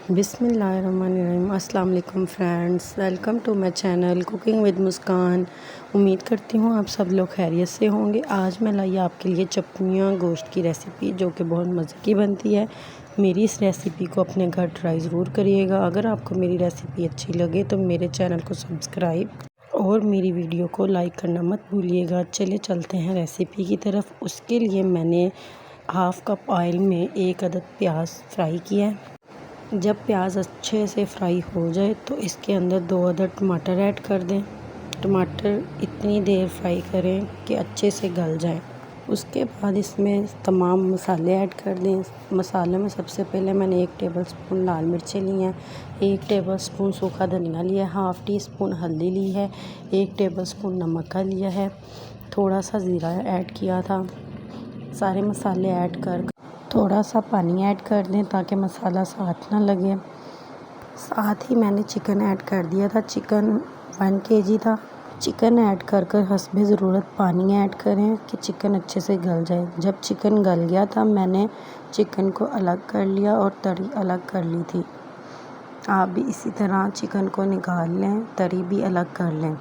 बिस्मिल्लाहिर्रहमानिर्रहीम। अस्सलाम वालेकुम friends, welcome to my channel cooking with Muskan. उम्मीद करती हूँ आप सब लोग खैरियत से होंगे। आज मैं लाई आपके लिए चटनियाँ गोश्त की रेसिपी जो कि बहुत मज़े की बनती है। मेरी इस रेसिपी को अपने घर ट्राई ज़रूर करिएगा। अगर आपको मेरी रेसिपी अच्छी लगे तो मेरे चैनल को सब्सक्राइब और मेरी वीडियो को लाइक करना मत भूलिएगा। चले चलते हैं रेसिपी की तरफ। उसके लिए मैंने हाफ़ कप ऑयल में 1 अदद प्याज फ्राई किया है। जब प्याज अच्छे से फ्राई हो जाए तो इसके अंदर 2 अदद टमाटर ऐड कर दें। टमाटर इतनी देर फ्राई करें कि अच्छे से गल जाए। उसके बाद इसमें तमाम मसाले ऐड कर दें। मसाले में सबसे पहले मैंने 1 टेबलस्पून लाल मिर्चें ली हैं, 1 टेबलस्पून सूखा धनिया लिया है, हाफ़ टी स्पून हल्दी ली है, 1 टेबलस्पून नमक का लिया है, थोड़ा सा ज़ीरा ऐड किया था। सारे मसाले ऐड कर थोड़ा सा पानी ऐड कर दें ताकि मसाला साथ ना लगे। साथ ही मैंने चिकन ऐड कर दिया था। चिकन 1 kg था। चिकन ऐड कर हस्बे ज़रूरत पानी ऐड करें कि चिकन अच्छे से गल जाए। जब चिकन गल गया था मैंने चिकन को अलग कर लिया और तरी अलग कर ली थी। आप भी इसी तरह चिकन को निकाल लें, तरी भी अलग कर लें।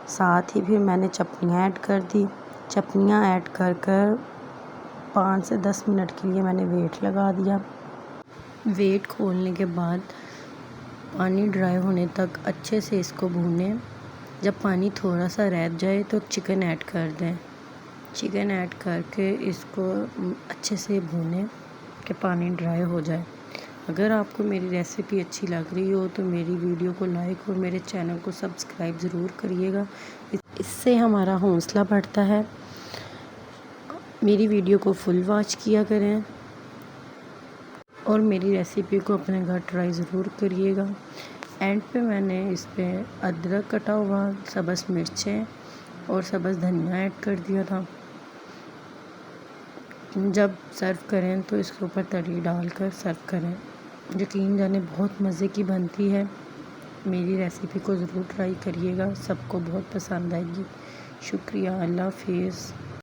साथ ही फिर मैंने चटनियाँ ऐड कर दी। चटनियाँ ऐड कर 5 से 10 मिनट के लिए मैंने वेट लगा दिया। वेट खोलने के बाद पानी ड्राई होने तक अच्छे से इसको भूनें। जब पानी थोड़ा सा रह जाए तो चिकन ऐड कर दें। चिकन ऐड करके इसको अच्छे से भूनें कि पानी ड्राई हो जाए। अगर आपको मेरी रेसिपी अच्छी लग रही हो तो मेरी वीडियो को लाइक और मेरे चैनल को सब्सक्राइब ज़रूर करिएगा। इससे हमारा हौसला बढ़ता है। मेरी वीडियो को फुल वॉच किया करें और मेरी रेसिपी को अपने घर ट्राई ज़रूर करिएगा। एंड पे मैंने इस पे अदरक कटा हुआ, सब्ज़ मिर्चें और सब्ज़ धनिया ऐड कर दिया था। जब सर्व करें तो इसके ऊपर तरी डालकर सर्व करें। यकीन जाने बहुत मज़े की बनती है। मेरी रेसिपी को ज़रूर ट्राई करिएगा, सबको बहुत पसंद आएगी। शुक्रिया, अल्लाह हाफ़िज़।